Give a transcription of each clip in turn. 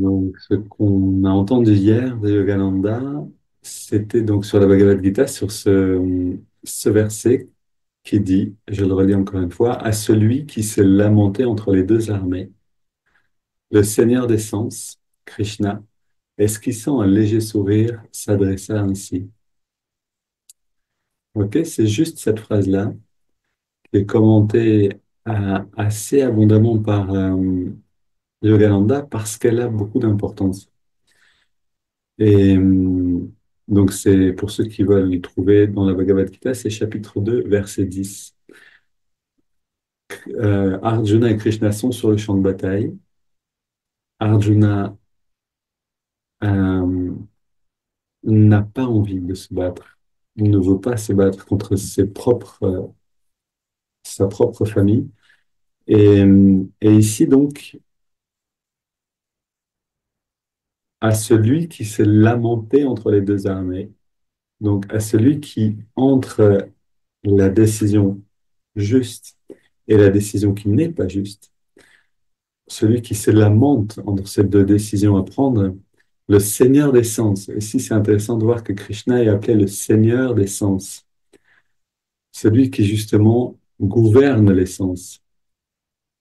Donc, ce qu'on a entendu hier de Yogananda, c'était donc sur la Bhagavad Gita, sur ce verset qui dit, je le relis encore une fois, à celui qui s'est lamenté entre les deux armées, le Seigneur des sens, Krishna, esquissant un léger sourire, s'adressa ainsi. Ok, c'est juste cette phrase-là qui est commentée assez abondamment par Yogananda parce qu'elle a beaucoup d'importance. Et donc, c'est pour ceux qui veulent y trouver dans la Bhagavad Gita, c'est chapitre 2 verset 10. Arjuna et Krishna sont sur le champ de bataille. Arjuna euh, n'a pas envie de se battre. Il ne veut pas se battre contre sa propre famille. Et ici, donc, à celui qui s'est lamenté entre les deux armées, donc à celui qui, entre la décision juste et la décision qui n'est pas juste, celui qui se lamente entre ces deux décisions à prendre, le Seigneur des sens. Ici, c'est intéressant de voir que Krishna est appelé le Seigneur des sens, celui qui justement gouverne les sens.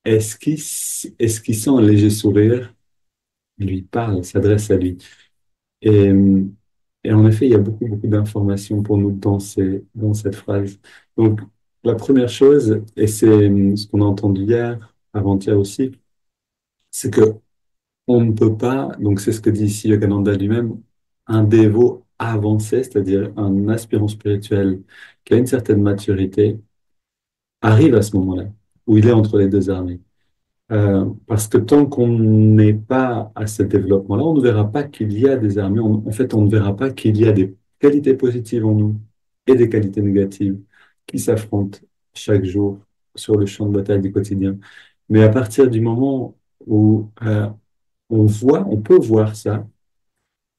Esquissant un léger sourire, lui parle, s'adresse à lui. Et, et en effet, il y a beaucoup, beaucoup d'informations pour nous dans cette phrase. Donc, la première chose, et c'est ce qu'on a entendu hier, avant-hier aussi, c'est que on ne peut pas, donc c'est ce que dit ici Yogananda lui-même, un dévot avancé, c'est-à-dire un aspirant spirituel qui a une certaine maturité, arrive à ce moment-là, où il est entre les deux armées. Parce que tant qu'on n'est pas à ce développement-là, on ne verra pas qu'il y a des armées, en fait, on ne verra pas qu'il y a des qualités positives en nous et des qualités négatives qui s'affrontent chaque jour sur le champ de bataille du quotidien. Mais à partir du moment où on peut voir ça.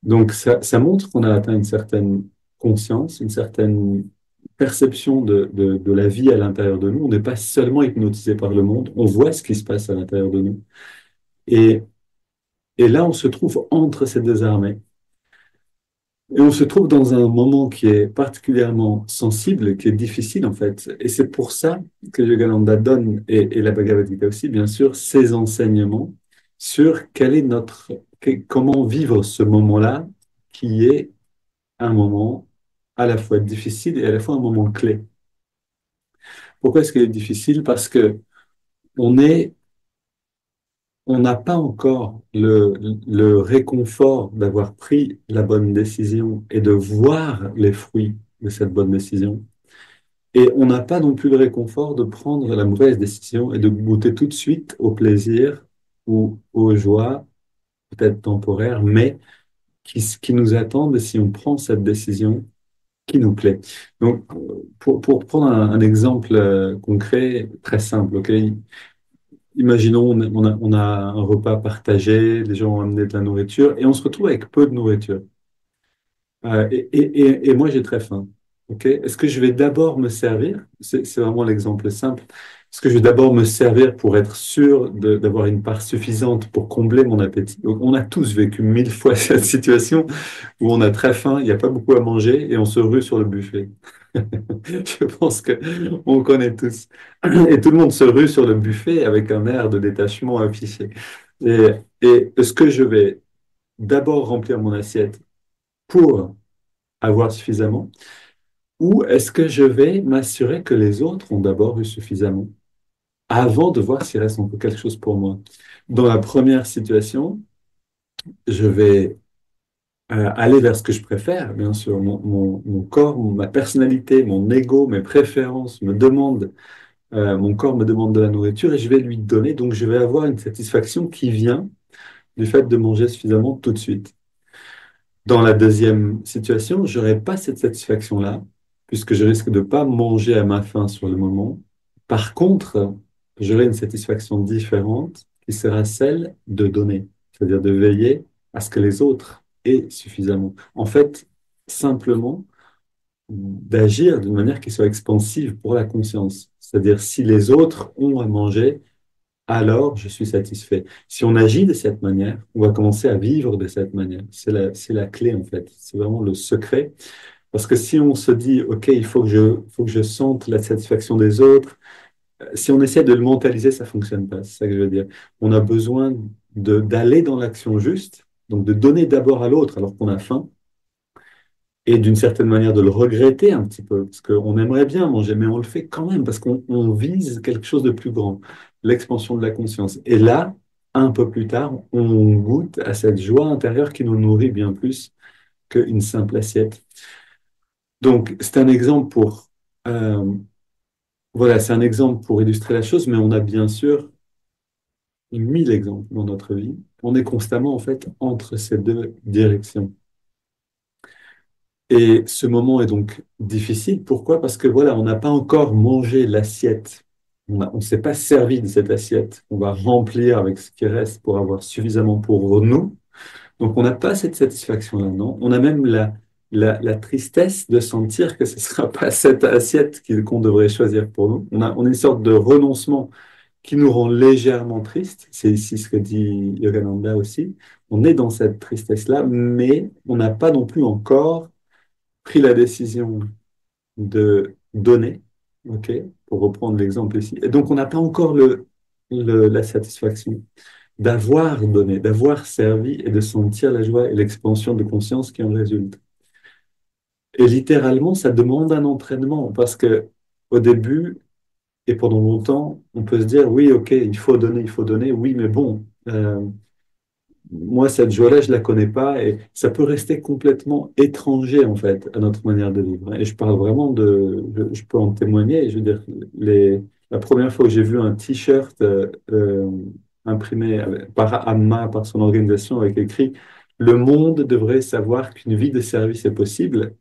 Donc, ça montre qu'on a atteint une certaine conscience, une certaine perception de la vie à l'intérieur de nous. On n'est pas seulement hypnotisé par le monde, on voit ce qui se passe à l'intérieur de nous. Et, et là, on se trouve entre ces deux armées. Et on se trouve dans un moment qui est particulièrement sensible, qui est difficile en fait. Et c'est pour ça que Yogananda donne, et la Bhagavad Gita aussi, bien sûr, ses enseignements sur comment vivre ce moment-là, qui est un moment à la fois difficile et à la fois un moment clé. Pourquoi est-ce qu'il est difficile? Parce que on est, on n'a pas encore le réconfort d'avoir pris la bonne décision et de voir les fruits de cette bonne décision. Et on n'a pas non plus le réconfort de prendre la mauvaise décision et de goûter tout de suite au plaisir ou aux joies, peut-être temporaires, mais qui nous attendent si on prend cette décision qui nous plaît. Donc, pour prendre un exemple concret, très simple, ok? Imaginons, on a un repas partagé, les gens ont amené de la nourriture et on se retrouve avec peu de nourriture. Et moi, j'ai très faim. Ok? Est-ce que je vais d'abord me servir? C'est vraiment l'exemple simple. Est-ce que je vais d'abord me servir pour être sûr d'avoir une part suffisante pour combler mon appétit? Donc, on a tous vécu 1000 fois cette situation où on a très faim, il n'y a pas beaucoup à manger et on se rue sur le buffet. Je pense que on connaît tous. Et tout le monde se rue sur le buffet avec un air de détachement affiché. Et, et est-ce que je vais d'abord remplir mon assiette pour avoir suffisamment, ou est-ce que je vais m'assurer que les autres ont d'abord eu suffisamment avant de voir s'il reste encore quelque chose pour moi? Dans la première situation, je vais aller vers ce que je préfère, bien sûr. Mon corps, ma personnalité, mon ego, mes préférences me demandent, mon corps me demande de la nourriture et je vais lui donner. Donc, je vais avoir une satisfaction qui vient du fait de manger suffisamment tout de suite. Dans la deuxième situation, je n'aurai pas cette satisfaction-là, puisque je risque de ne pas manger à ma faim sur le moment. Par contre, j'aurai une satisfaction différente qui sera celle de donner, c'est-à-dire de veiller à ce que les autres aient suffisamment. En fait, simplement d'agir d'une manière qui soit expansive pour la conscience. C'est-à-dire si les autres ont à manger, alors je suis satisfait. Si on agit de cette manière, on va commencer à vivre de cette manière. C'est la clé, en fait. C'est vraiment le secret. Parce que si on se dit, OK, faut que je sente la satisfaction des autres, si on essaie de le mentaliser, ça fonctionne pas. C'est ça que je veux dire. On a besoin d'aller dans l'action juste, donc de donner d'abord à l'autre alors qu'on a faim, et d'une certaine manière de le regretter un petit peu, parce qu'on aimerait bien manger, mais on le fait quand même, parce qu'on vise quelque chose de plus grand, l'expansion de la conscience. Et là, un peu plus tard, on goûte à cette joie intérieure qui nous nourrit bien plus qu'une simple assiette. Donc, c'est un exemple euh, voilà, c'est un exemple pour illustrer la chose, mais on a bien sûr 1000 exemples dans notre vie. On est constamment, en fait, entre ces deux directions. Et ce moment est donc difficile. Pourquoi? Parce que voilà, on n'a pas encore mangé l'assiette. On ne s'est pas servi de cette assiette. On va remplir avec ce qui reste pour avoir suffisamment pour nous. Donc, on n'a pas cette satisfaction-là, non? On a même la tristesse de sentir que ce ne sera pas cette assiette qu'on devrait choisir pour nous. On a une sorte de renoncement qui nous rend légèrement tristes. C'est ici ce que dit Yogananda aussi. On est dans cette tristesse-là, mais on n'a pas non plus encore pris la décision de donner, ok, pour reprendre l'exemple ici. Et donc, on n'a pas encore la satisfaction d'avoir donné, d'avoir servi et de sentir la joie et l'expansion de conscience qui en résulte. Et littéralement, ça demande un entraînement parce que au début et pendant longtemps, on peut se dire, oui, ok, il faut donner, oui, mais bon, moi, cette joie-là, je la connais pas et ça peut rester complètement étranger, en fait, à notre manière de vivre. Et je parle vraiment je peux en témoigner. Je veux dire, la première fois que j'ai vu un t-shirt imprimé par Amma, par son organisation, avec écrit «Le monde devrait savoir qu'une vie de service est possible»,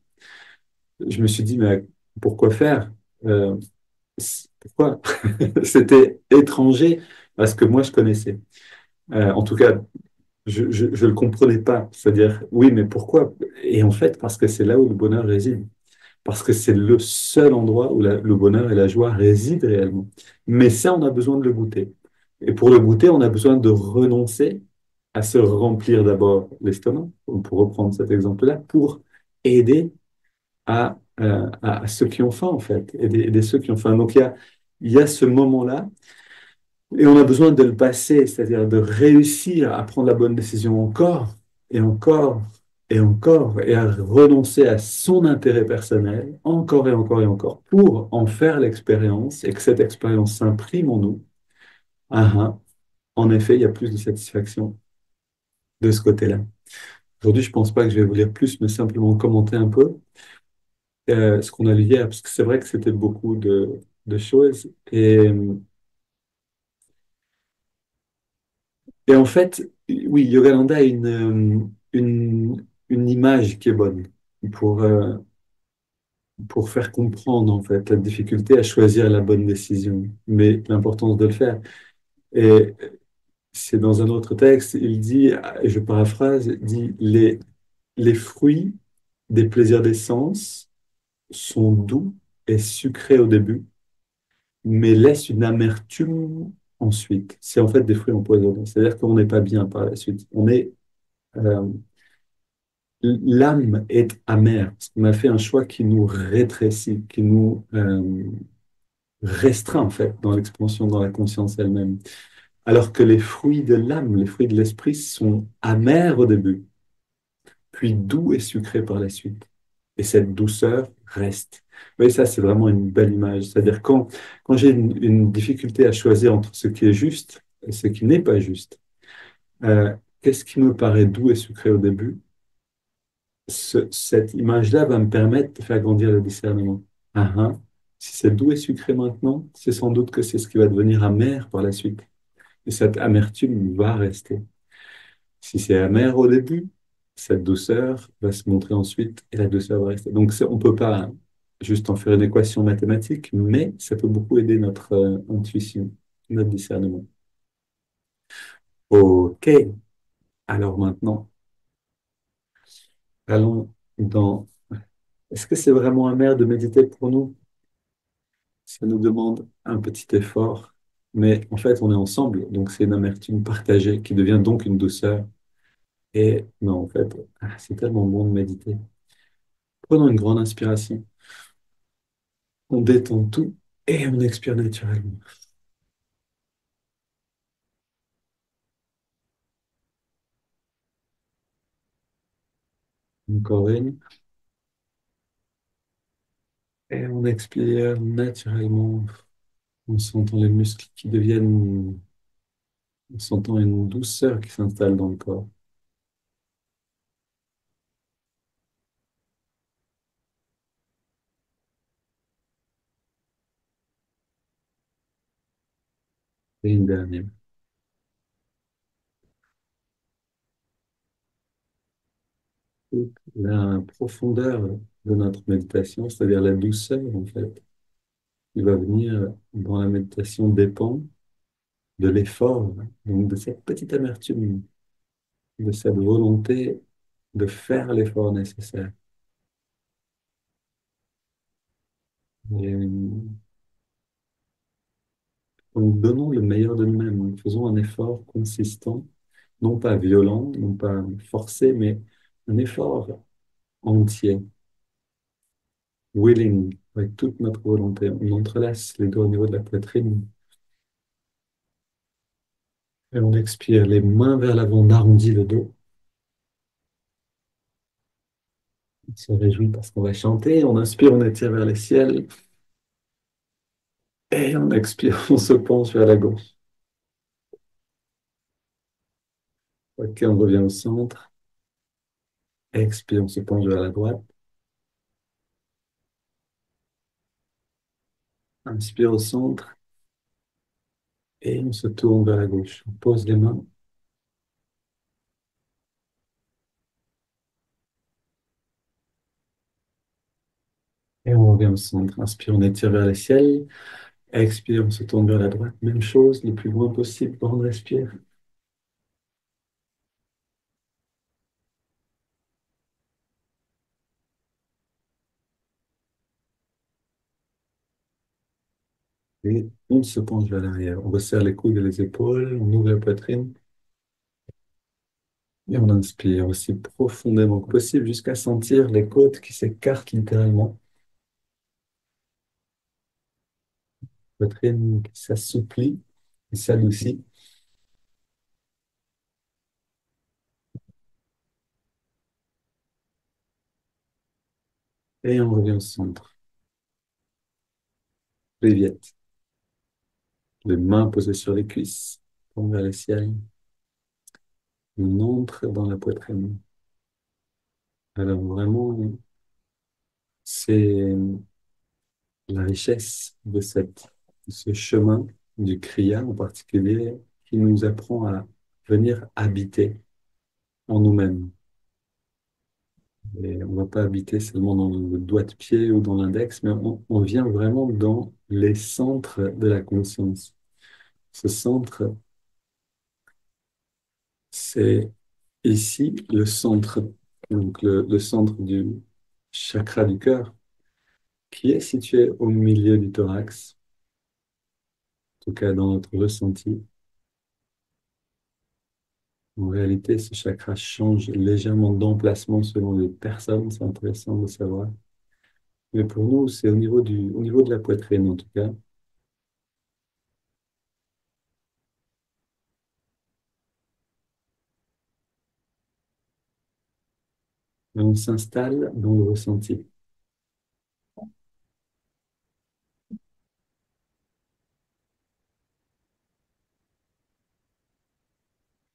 je me suis dit, mais pourquoi faire? Euh, Pourquoi? C'était étranger à ce que moi je connaissais. En tout cas, je le comprenais pas. C'est-à-dire, oui, mais pourquoi? Et en fait, parce que c'est là où le bonheur réside. Parce que c'est le seul endroit où le bonheur et la joie résident réellement. Mais ça, on a besoin de le goûter. Et pour le goûter, on a besoin de renoncer à se remplir d'abord l'estomac, pour reprendre cet exemple-là, pour aider à ceux qui ont faim, en fait, aider ceux qui ont faim. Donc, il y a ce moment-là et on a besoin de le passer, c'est-à-dire de réussir à prendre la bonne décision encore et encore et encore, et à renoncer à son intérêt personnel encore et encore et encore pour en faire l'expérience et que cette expérience s'imprime en nous. Ah, ah. En effet, il y a plus de satisfaction de ce côté-là. Aujourd'hui, je ne pense pas que je vais vous lire plus, mais simplement commenter un peu ce qu'on a lu hier, parce que c'est vrai que c'était beaucoup de choses. Et en fait, oui, Yogananda a une image qui est bonne pour, euh, pour faire comprendre en fait la difficulté à choisir la bonne décision, mais l'importance de le faire. Et c'est dans un autre texte, il dit, et je paraphrase, il dit, les fruits des plaisirs des sens sont doux et sucrés au début, mais laissent une amertume ensuite. C'est en fait des fruits empoisonnés. C'est-à-dire qu'on n'est pas bien par la suite. Euh, L'âme est amère, parce qu'on a fait un choix qui nous rétrécit, qui nous restreint en fait dans l'expansion, dans la conscience elle-même. Alors que les fruits de l'âme, les fruits de l'esprit sont amers au début, puis doux et sucrés par la suite. Et cette douceur reste. Oui, ça c'est vraiment une belle image. C'est-à-dire quand j'ai une difficulté à choisir entre ce qui est juste et ce qui n'est pas juste, qu'est-ce qui me paraît doux et sucré au début? Cette image-là va me permettre de faire grandir le discernement. Ah, ah. Si c'est doux et sucré maintenant, c'est sans doute que c'est ce qui va devenir amer par la suite. Et cette amertume va rester. Si c'est amer au début, cette douceur va se montrer ensuite et la douceur va rester. Donc, on ne peut pas juste en faire une équation mathématique, mais ça peut beaucoup aider notre intuition, notre discernement. OK. Alors maintenant, allons dans... Est-ce que c'est vraiment amer de méditer pour nous? Ça nous demande un petit effort. mais en fait, on est ensemble, donc c'est une amertume partagée qui devient donc une douceur. Et non, en fait, c'est tellement bon de méditer. Prenons une grande inspiration, on détend tout et on expire naturellement. Encore une, et on expire naturellement. On sentant les muscles qui deviennent, on sentant une douceur qui s'installe dans le corps. Et une dernière. Toute la profondeur de notre méditation, c'est-à-dire la douceur, en fait, qui va venir dans la méditation dépend de l'effort, donc de cette petite amertume, de cette volonté de faire l'effort nécessaire. Et donc, donnons le meilleur de nous-mêmes, faisons un effort consistant, non pas violent, non pas forcé, mais un effort entier, willing, avec toute notre volonté. On entrelace les doigts au niveau de la poitrine et on expire les mains vers l'avant, on arrondit le dos. On se réjouit parce qu'on va chanter, on inspire, on étire vers les ciels et on expire, on se penche vers la gauche. Ok, on revient au centre, expire, on se penche vers la droite, inspire au centre et on se tourne vers la gauche. On pose les mains et on revient au centre. Inspire, on étire vers les ciels. Expire, on se tourne vers la droite. Même chose, le plus loin possible quand on respire. Et on se penche vers l'arrière. On resserre les coudes et les épaules. On ouvre la poitrine. Et on inspire aussi profondément que possible jusqu'à sentir les côtes qui s'écartent littéralement. Poitrine qui s'assouplit, qui s'adoucit. Et on revient au centre. Léviate. Les mains posées sur les cuisses. On vers le ciel. On entre dans la poitrine. Alors vraiment, c'est la richesse de ce chemin du Kriya en particulier qui nous apprend à venir habiter en nous-mêmes. Et on ne va pas habiter seulement dans le doigt de pied ou dans l'index, mais on vient vraiment dans les centres de la conscience. Ce centre, c'est ici le centre, donc le centre du chakra du cœur, qui est situé au milieu du thorax, en tout cas dans notre ressenti. En réalité, ce chakra change légèrement d'emplacement selon les personnes, c'est intéressant de savoir. Mais pour nous, c'est au niveau de la poitrine en tout cas. Et on s'installe dans le ressenti.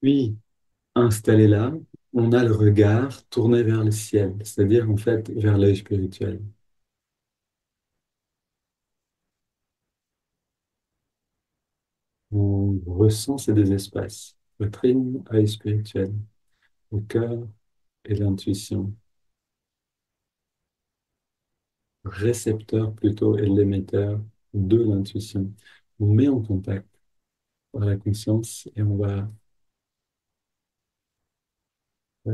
Puis, installé là, on a le regard tourné vers le ciel, c'est-à-dire en fait vers l'œil spirituel. On ressent ces deux espaces, poitrine, œil spirituel, le cœur et l'intuition, récepteur plutôt et l'émetteur de l'intuition. On met en contact par la conscience et on va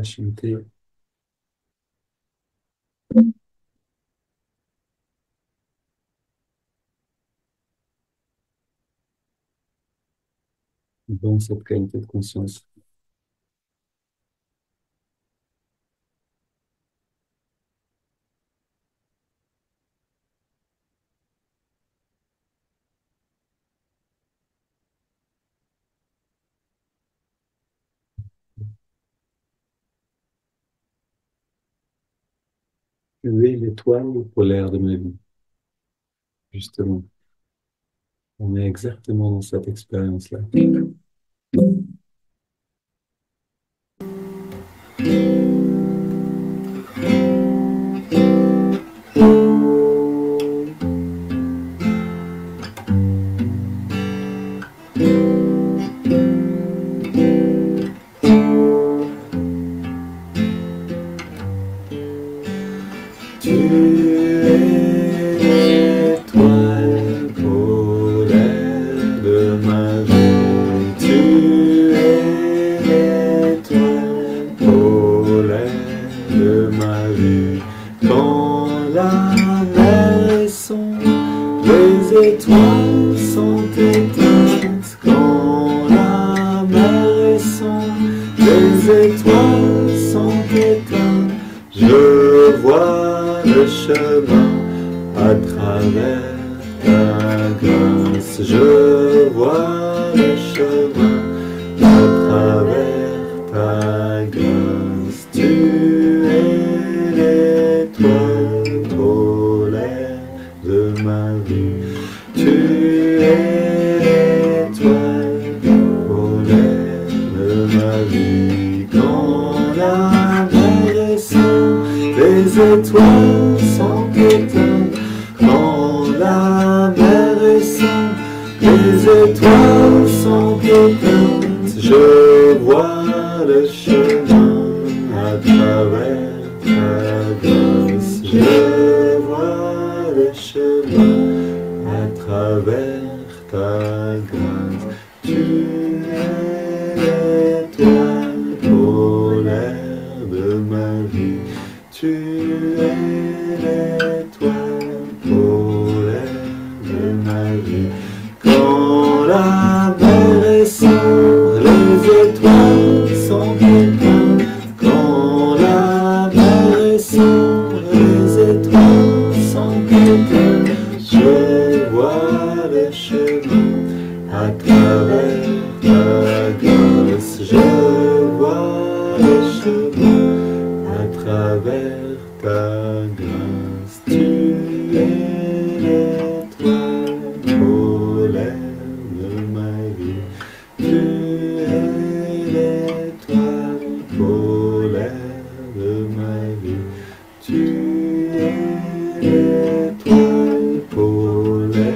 chanter. dans cette qualité de conscience. Tu es l'étoile polaire de ma vie, justement. On est exactement dans cette expérience-là. Tu es l'étoile polaire de ma vie. Tu es l'étoile polaire de ma vie. Quand la mer est sombre, les étoiles sont éteintes. Quand la mer est sombre, les étoiles sont éteintes. Je vois le chemin à travers ta grâce. Je vois le chemin à travers ta grâce. Tu es l'étoile polaire de ma vie. Tu es l'étoile polaire de ma vie. Quand la mer est sombre, les étoiles sont éteintes. Quand la mer est sombre, les étoiles sont éteintes. Je vois le chemin à travers ta grâce. Je vois le chemin à travers ta grâce. Tu es l'étoile polaire de ma vie. Tu es l'étoile polaire de ma vie. Quand la mer est sombre, les étoiles sont éteintes. Quand la mer est sombre, les étoiles sont éteintes. Je vois le chemin à travers ta grâce. Je vois le chemin à travers ta grâce. Tu es l'étoile polaire de ma vie. Tu es l'étoile polaire de ma vie. Tu es l'étoile polaire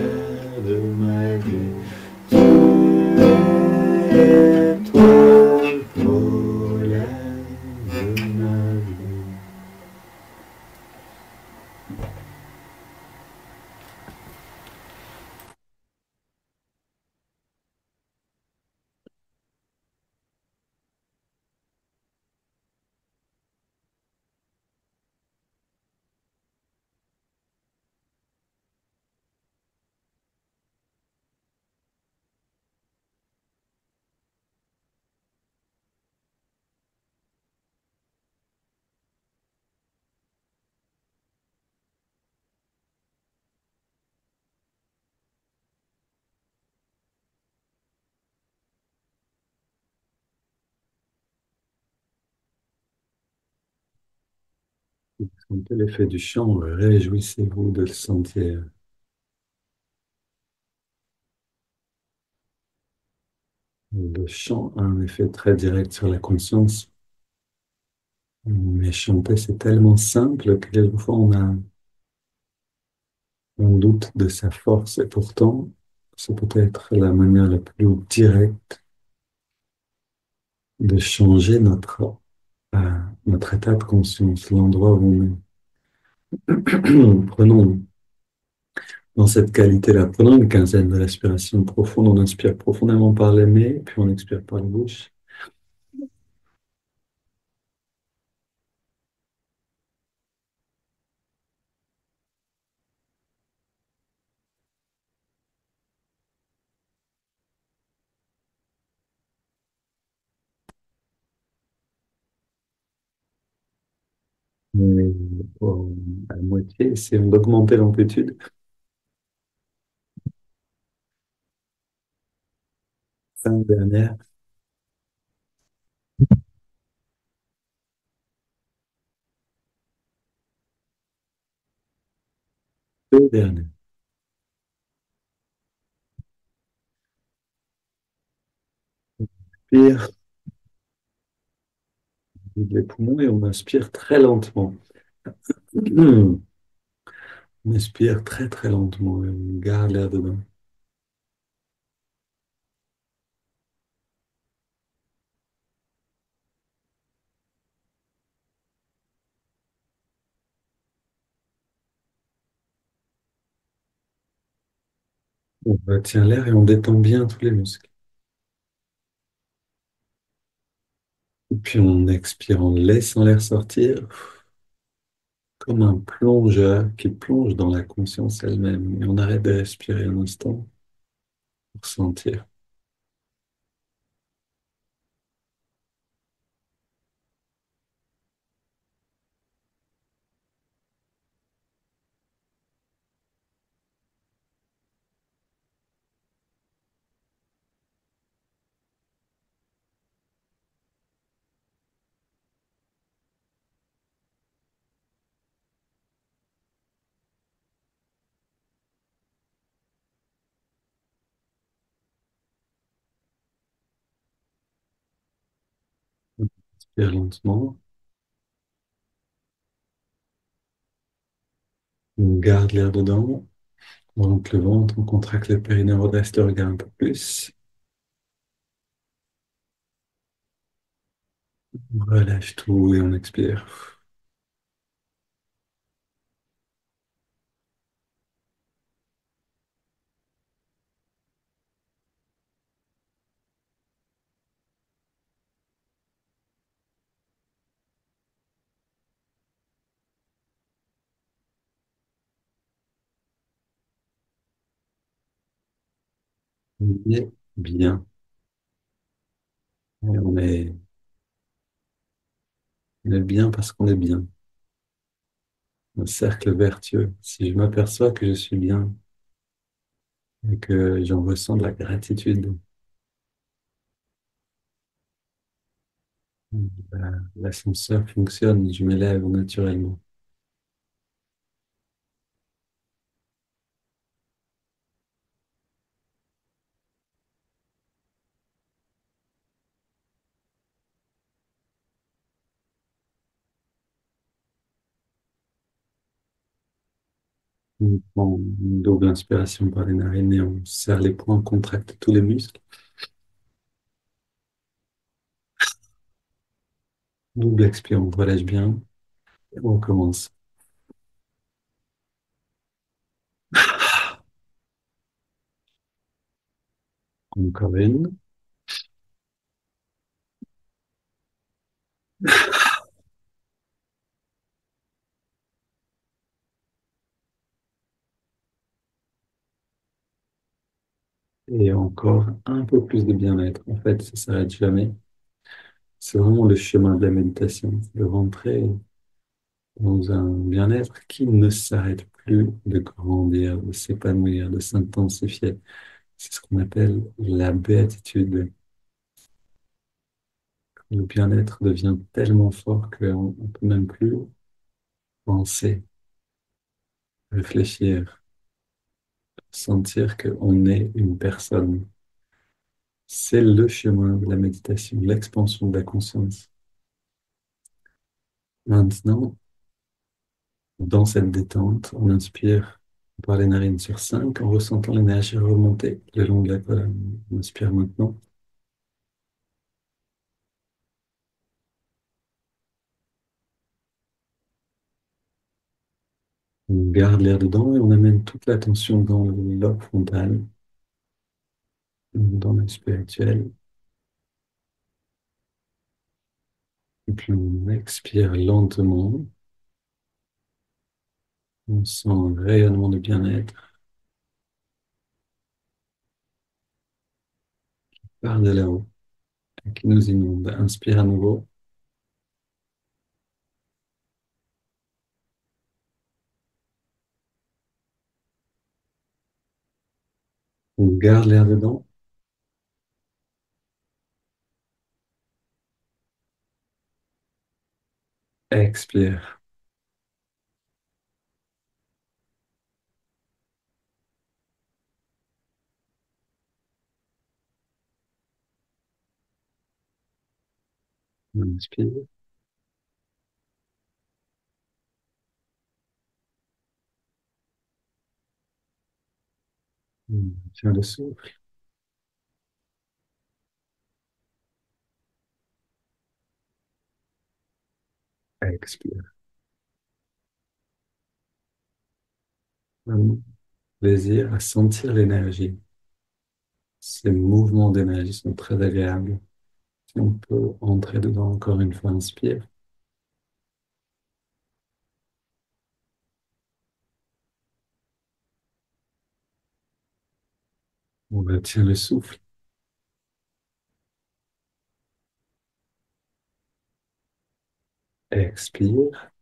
de ma vie. Tu es l'étoile polaire de ma vie. Sentez l'effet du chant, réjouissez-vous de le sentir. Le chant a un effet très direct sur la conscience, mais chanter, c'est tellement simple que quelquefois on doute de sa force, et pourtant, c'est peut-être la manière la plus directe de changer euh, notre état de conscience, l'endroit où on est. Prenons dans cette qualité-là, prenons une quinzaine de respirations profondes, on inspire profondément par les nez, puis on expire par la bouche. à moitié, essayons d'augmenter l'amplitude. Cinq dernières, deux dernières. Inspire, on vide les poumons et on inspire très lentement. On inspire très très lentement et on garde l'air dedans. On retient l'air et on détend bien tous les muscles. Et puis on expire en laissant l'air sortir comme un plongeur qui plonge dans la conscience elle-même. Et on arrête de respirer un instant pour sentir. On inspire lentement, on garde l'air dedans, on rentre le ventre, on contracte le périnée, on redresse le regard un peu plus, on relâche tout et on expire. On est bien. Et on est bien parce qu'on est bien. Un cercle vertueux. Si je m'aperçois que je suis bien et que j'en ressens de la gratitude, l'ascenseur fonctionne, je m'élève naturellement. On prend une double inspiration par les narines et on serre les poings, on contracte tous les muscles. Double expire, on relâche bien. Et on recommence. Encore une. Et encore un peu plus de bien-être. En fait, ça s'arrête jamais. C'est vraiment le chemin de la méditation. De rentrer dans un bien-être qui ne s'arrête plus de grandir, de s'épanouir, de s'intensifier. C'est ce qu'on appelle la béatitude. Le bien-être devient tellement fort qu'on ne peut même plus penser, réfléchir, sentir qu'on est une personne. C'est le chemin de la méditation, l'expansion de la conscience. Maintenant, dans cette détente, on inspire par les narines sur 5 en ressentant l'énergie remonter le long de la colonne. On inspire maintenant. On garde l'air dedans et on amène toute l'attention dans le lobe frontal, dans le spirituel. Et puis on expire lentement. On sent un rayonnement de bien-être par de là-haut qui nous inonde. Inspire à nouveau. On garde l'air dedans. Expire. Inspire. Tiens le souffle. Expire. Un plaisir à sentir l'énergie. Ces mouvements d'énergie sont très agréables. Si on peut entrer dedans encore une fois, inspire. On retient le souffle. Expire.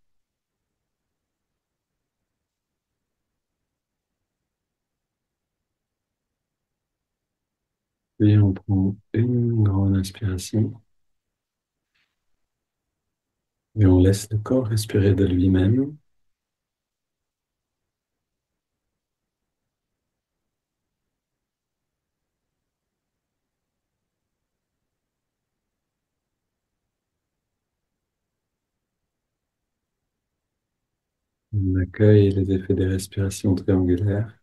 Puis on prend une grande inspiration et on laisse le corps respirer de lui-même. On accueille les effets des respirations triangulaires,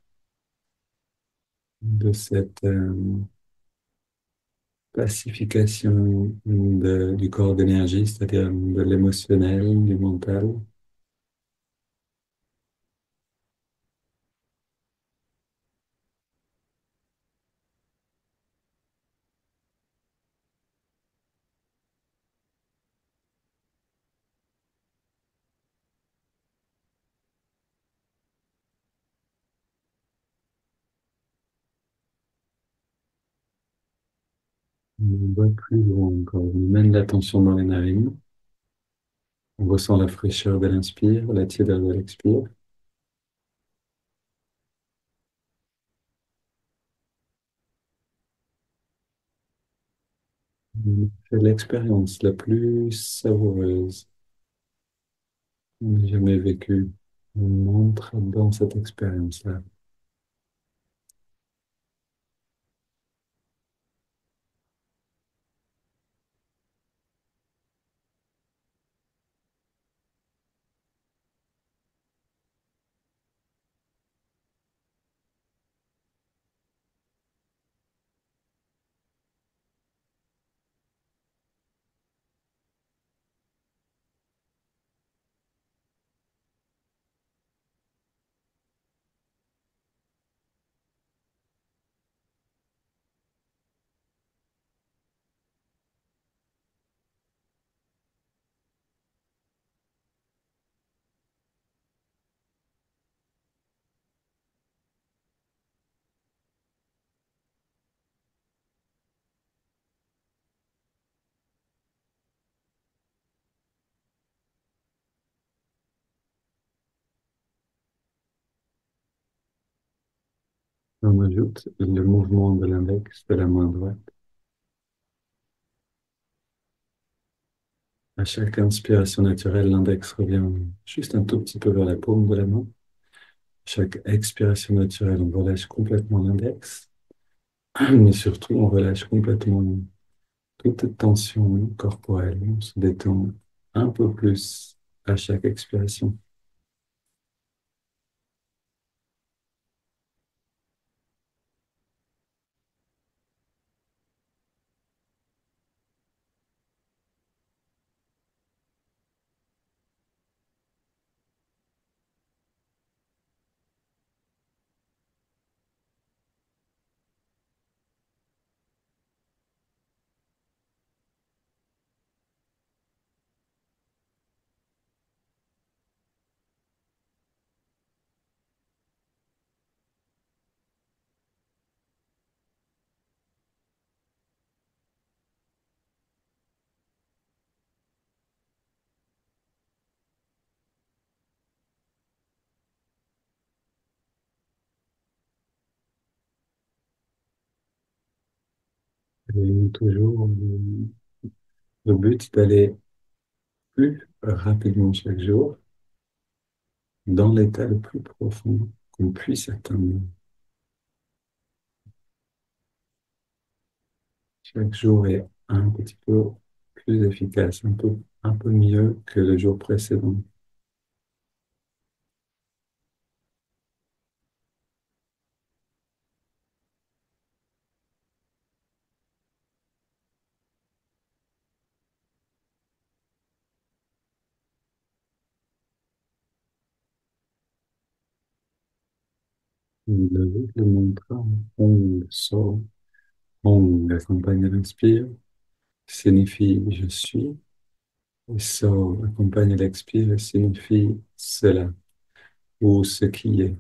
de cette pacification du corps d'énergie, c'est-à-dire de l'émotionnel, du mental. On va plus loin encore. On mène l'attention dans les narines. On ressent la fraîcheur de l'inspire, la tiédeur de l'expire. On fait l'expérience la plus savoureuse qu'on ait jamais vécue. On entre dans cette expérience-là. On ajoute le mouvement de l'index de la main droite. À chaque inspiration naturelle, l'index revient juste un tout petit peu vers la paume de la main. Chaque expiration naturelle, on relâche complètement l'index, mais surtout, on relâche complètement toute tension corporelle. On se détend un peu plus à chaque expiration. Et toujours le but d'aller plus rapidement chaque jour dans l'état le plus profond qu'on puisse atteindre. Chaque jour est un petit peu plus efficace, un peu mieux que le jour précédent. Le mantra, on sort, on accompagne l'inspire, signifie je suis, et sort, accompagne l'expire, signifie cela ou ce qui est.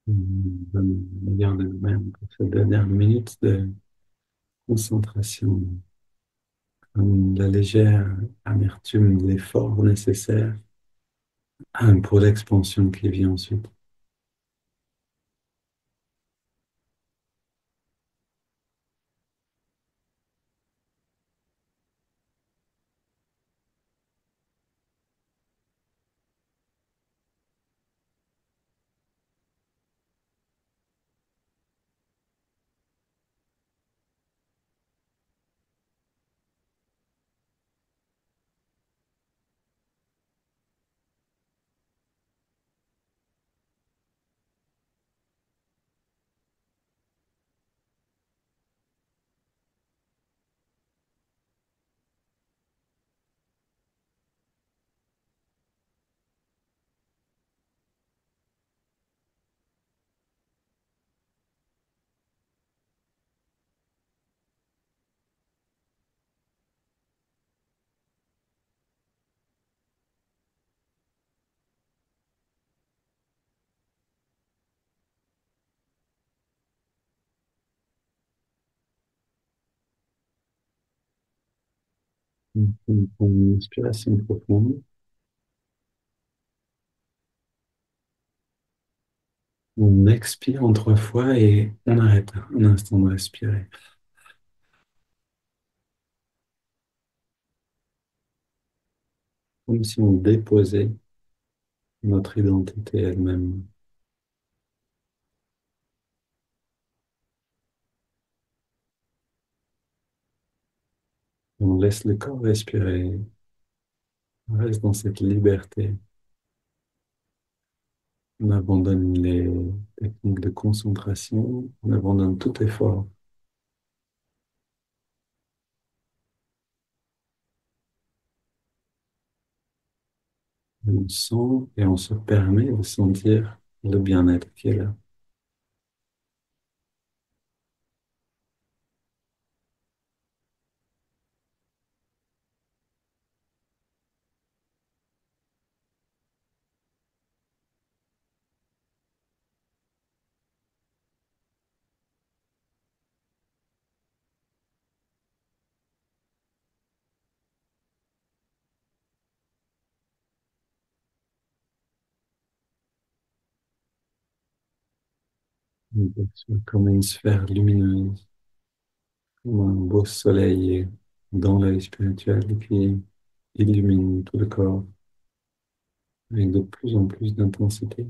Donne le meilleur de nous-mêmes pour cette dernière minute de concentration, comme la légère amertume de l'effort nécessaire pour l'expansion qui vient ensuite. On prend une inspiration profonde, on expire en 3 fois et on arrête un instant de respirer. Comme si on déposait notre identité elle-même. On laisse le corps respirer, on reste dans cette liberté. On abandonne les techniques de concentration, on abandonne tout effort. On sent et on se permet de sentir le bien-être qui est là. On perçoit comme une sphère lumineuse, comme un beau soleil dans la vie spirituelle qui illumine tout le corps avec de plus en plus d'intensité.